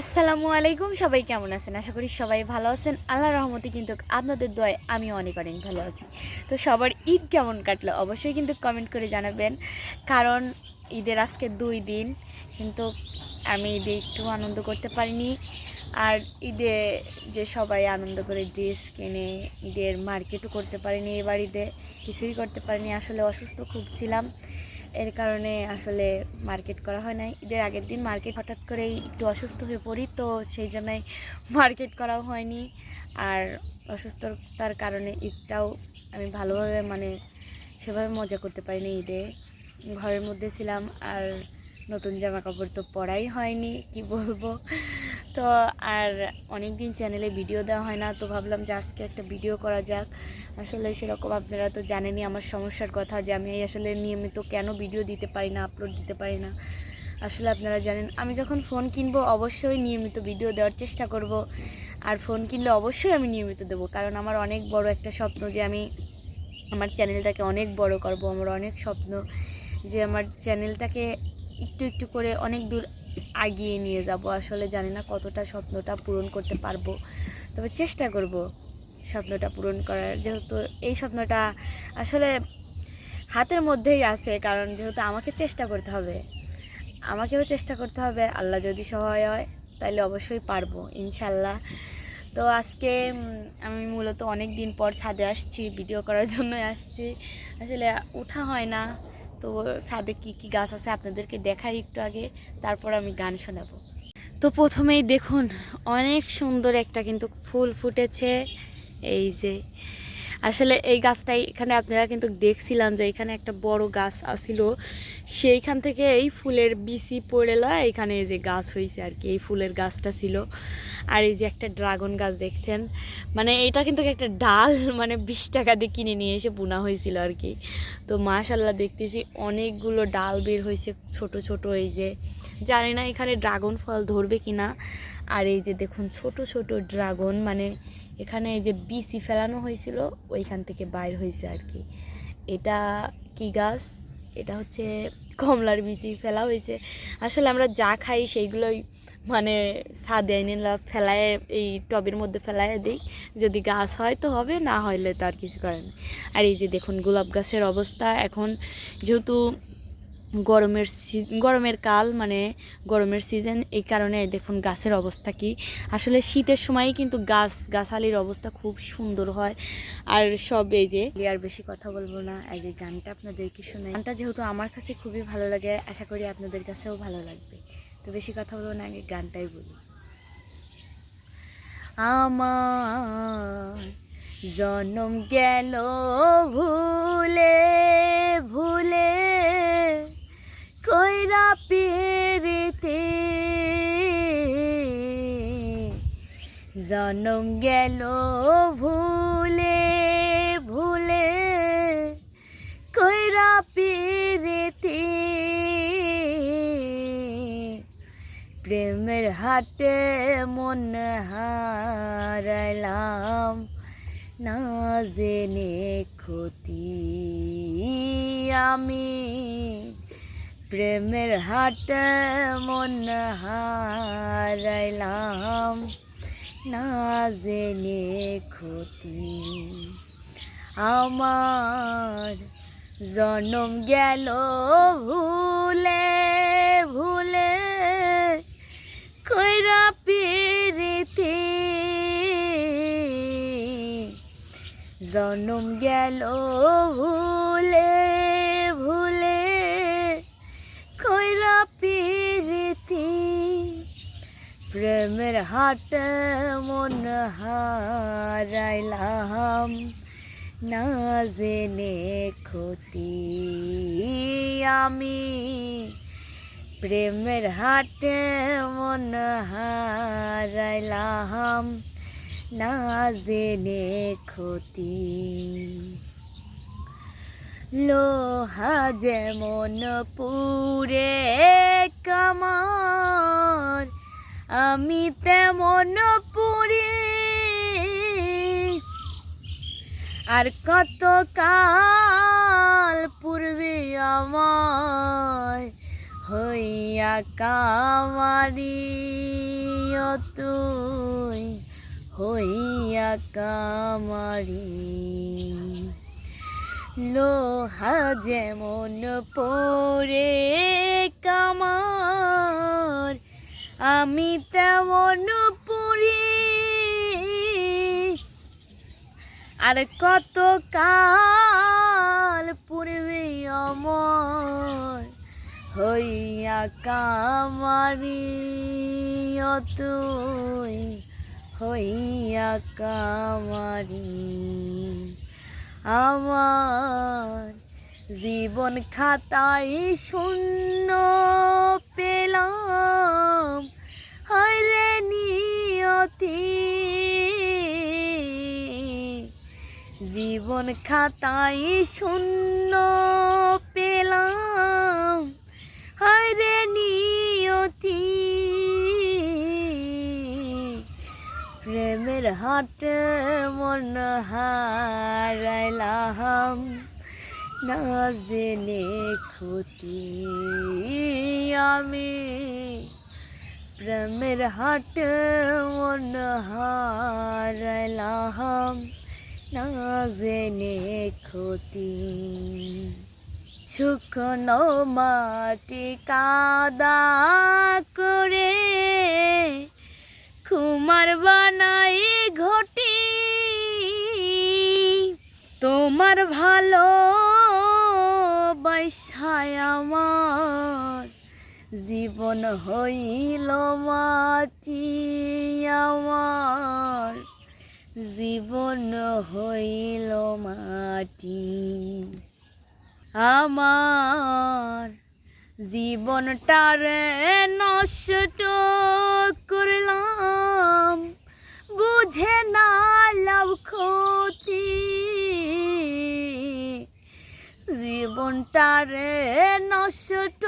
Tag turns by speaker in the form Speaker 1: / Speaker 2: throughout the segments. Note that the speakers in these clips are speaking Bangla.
Speaker 1: আসসালামু আলাইকুম, সবাই কেমন আছেন? আশা করি সবাই ভালো আছেন। আল্লাহর রহমতে কিন্তু আপনাদের দোয়ায় আমিও অনেক অনেক ভালো আছি। তো সবার ঈদ কেমন কাটলো অবশ্যই কিন্তু কমেন্ট করে জানাবেন, কারণ ঈদের আজকে 2 দিন, কিন্তু আমি ঈদে একটু আনন্দ করতে পারিনি। আর ঈদে যে সবাই আনন্দ করে ড্রেস কেনে, ঈদের মার্কেটও করতে পারিনি, এবার ঈদে কিছুই করতে পারিনি। আসলে অসুস্থ খুব ছিলাম, এর কারণে আসলে মার্কেট করা হয় নাই। ঈদের আগের দিন মার্কেট হঠাৎ করেই একটু অসুস্থ হয়ে পড়ি, তো সেই জন্যই মার্কেট করাও হয়নি। আর অসুস্থতার কারণে ঈদটাও আমি ভালোভাবে সেভাবে মজা করতে পারিনি। ঈদে ঘরের মধ্যে ছিলাম, আর নতুন জামা কাপড় তো পরাই হয়নি, কি বলবো। তো আর অনেক দিন চ্যানেলে ভিডিও দেওয়া হয় না, তো ভাবলাম যে আজকে একটা ভিডিও করা যাক। আসলে সেরকম আপনারা তো জানেনই আমার সমস্যার কথা, যে আমি আসলে নিয়মিত কেন ভিডিও দিতে পারি না, আপলোড দিতে পারি না। আসলে আপনারা জানেন, আমি যখন ফোন কিনবো অবশ্যই নিয়মিত ভিডিও দেওয়ার চেষ্টা করব। আর ফোন কিনলে অবশ্যই আমি নিয়মিত দেবো, কারণ আমার অনেক বড় একটা স্বপ্ন যে আমি আমার চ্যানেলটাকে অনেক বড় করব। আমার অনেক স্বপ্ন যে আমার চ্যানেলটাকে একটু একটু করে অনেক দূর এগিয়ে নিয়ে যাব। আসলে জানি না কতটা স্বপ্নটা পূরণ করতে পারবো, তবে চেষ্টা করব স্বপ্নটা পূরণ করার। যেহেতু এই স্বপ্নটা আসলে হাতের মধ্যেই আছে, কারণ যেহেতু আমাকে চেষ্টা করতে হবে, আমাকেও চেষ্টা করতে হবে। আল্লাহ যদি সহায় হয় তাহলে অবশ্যই পারবো ইনশাল্লাহ। তো আজকে আমি মূলত অনেক দিন পর ছাদে আসছি, ভিডিও করার জন্যই আসছি। আসলে ওঠা হয় না, তো ছাদে কি কি গাছ আছে আপনাদেরকে দেখাই একটু আগে, তারপর আমি গান শোনাবো। তো প্রথমেই দেখুন, অনেক সুন্দর একটা কিন্তু ফুল ফুটেছে। এই যে আসলে এই গাছটাই এখানে আপনারা কিন্তু দেখছিলাম যে এখানে একটা বড় গাছ আছিল, সেইখান থেকে এই ফুলের বিচি পড়ে লয় এখানে এই যে গাছ হয়েছে আর কি। এই ফুলের গাছটা ছিল। আর এই যে একটা ড্রাগন গাছ দেখছেন, এটা কিন্তু একটা ডাল 20 টাকা দিয়ে কিনে নিয়ে এসে বোনা হয়েছিল আর কি। তো মাশাল্লাহ দেখতেছি অনেকগুলো ডাল বের হয়েছে ছোট ছোট। এই যে জানি না এখানে ড্রাগন ফল ধরবে কিনা। আর এই যে দেখুন ছোট ছোট ড্রাগন, এখানে এই যে বিচি ফেলানো হয়েছিল ওইখান থেকে বাইর হয়েছে আর কি। এটা কি গাছ? এটা হচ্ছে কমলার বিচি ফেলা হয়েছে। আসলে আমরা যা খাই সেইগুলোই ছাদে এনে ফেলায়, এই টবের মধ্যে ফেলায় দিই। যদি গাছ হয় তো হবে, না হইলে তো আর কিছু করে না। আর এই যে দেখুন গোলাপ গাছের অবস্থা এখন, যেহেতু গরমের কাল, গরমের সিজন, এই কারণে দেখুন গাছের অবস্থা কি। আসলে শীতের সময়ই কিন্তু গাছালির অবস্থা খুব সুন্দর হয়। আর সব এই যে, আর বেশি কথা বলবো না, আগে গানটা আপনাদেরকে শোনাই। গানটা যেহেতু আমার কাছে খুবই ভালো লাগে, আশা করি আপনাদের কাছেও ভালো লাগবে। তো বেশি কথা বলবো না, আগে গানটাই বলি। আমার জনম গেল ভুলে ভুলে, কইরা পিরিতি জনম গেল ভুলে ভুলে, কইরা পিরিতি প্রেমের হাটে মন হারাইলাম, না জেনে ক্ষতি আমি। প্রেমের হাটে মন হারাইলাম, না জেনে ক্ষতি। আমার জনম গেল ভুলে ভুলে, কইরা পিরিতি জনম গেল ভুলে ভুলে, কইরা পিরিতি প্রেমের হাটে মন হারাইলাম, না জেনে ক্ষতি আমি। প্রেমের হাটে মন হারাইলাম, না জেনে ক্ষতি। লোহা যেমন পুরে কামার, আমি তেমন পুরি। আর কত কাল পূর্বে আমায় হইয়া কামারি, ও তুই হইয়া কামারি লোহা যেমন পরে কামার আমি তেমন পড়ি আর কত কাল পূর্বে অমর হইয়া কামারি তুই হইয়া কামারি আমার জীবন খাতায় শূন্য পেলাম হায়রে নিয়তি জীবন খাতায় শূন্য পেলাম হায়রে নিয়তি প্রেমের হাটে মন হারাইলাম না জেনে ক্ষতি আমি প্রেমের হাটে মন হারাইলাম না জেনে ক্ষতি শুকনো মাটি কাদা করে কুমার বানাই ঘটি তোমার ভালো বাইসায় আমার জীবন হইল মাটি আমার জীবন হইল মাটি আমার জীবনটারে নষ্ট করলাম বুঝে না লাভ ক্ষতি জীবনটারে নষ্ট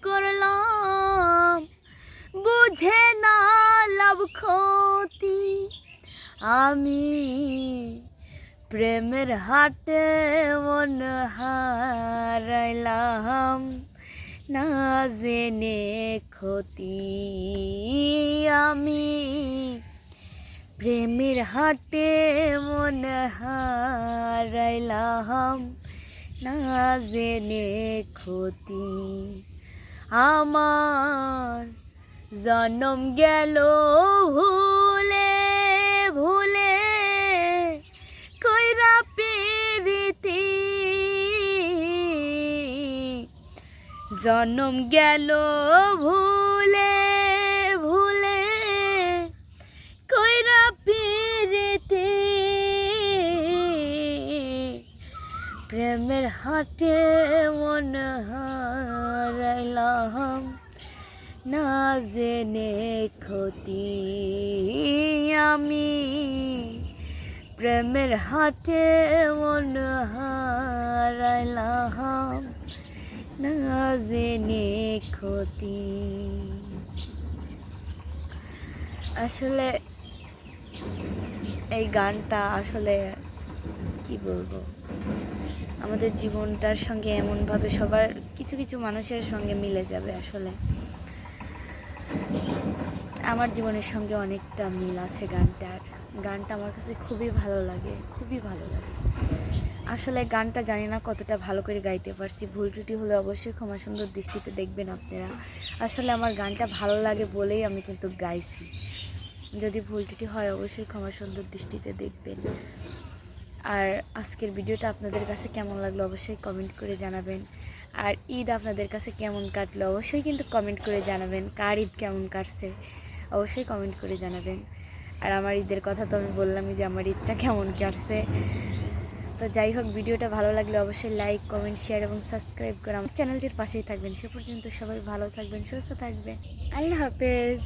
Speaker 1: করলাম বুঝে না লাভ ক্ষতি আমি প্রেমের হাটে মন হারাইলাম না জেনে ক্ষতি আমি প্রেমের হাটে মন হারাইলাম না জেনে ক্ষতি আমার জন্ম গেল ভুলে ভুলে কইরা প্রীতি জন্ম গেল ভুলে ভুলে কইরা প্রীতি প্রেমের হাটে মন হারাইলাম না জেনে ক্ষতি আমি প্রেমের হাটে মন হারাইলাম না জেনে ক্ষতি আসলে এই গানটা আসলে কি বলবো আমাদের জীবনটার সঙ্গে এমনভাবে সবার কিছু কিছু মানুষের সঙ্গে মিলে যাবে আসলে আমার জীবনের সঙ্গে অনেকটা মিল আছে গানটা আমার কাছে খুবই ভালো লাগে আসলে গানটা জানি না কতটা ভালো করে গাইতে পারছি ভুল ত্রুটি হলে অবশ্যই ক্ষমা সুন্দর দৃষ্টিতে দেখবেন আপনারা আসলে আমার গানটা ভালো লাগে বলেই আমি কিন্তু গাইছি যদি ভুল ত্রুটি হয় অবশ্যই ক্ষমা সুন্দর দৃষ্টিতে দেখবেন আর আজকের ভিডিওটা আপনাদের কাছে কেমন লাগলো অবশ্যই কমেন্ট করে জানাবেন আর ঈদ আপনাদের কাছে কেমন কাটলো অবশ্যই কিন্তু কমেন্ট করে জানাবেন কার ঈদ কেমন কাটছে অবশ্যই কমেন্ট করে জানাবেন আর আমার ঈদের কথা তো আমি বললামই যে আমার ঈদটা কেমন কাটছে তো যাই হোক ভিডিওটা ভালো লাগলে অবশ্যই লাইক কমেন্ট শেয়ার এবং সাবস্ক্রাইব করে আমার চ্যানেলটির পাশেই থাকবেন সে পর্যন্ত সবাই ভালো থাকবেন সুস্থ থাকবেন আল্লাহ হাফেজ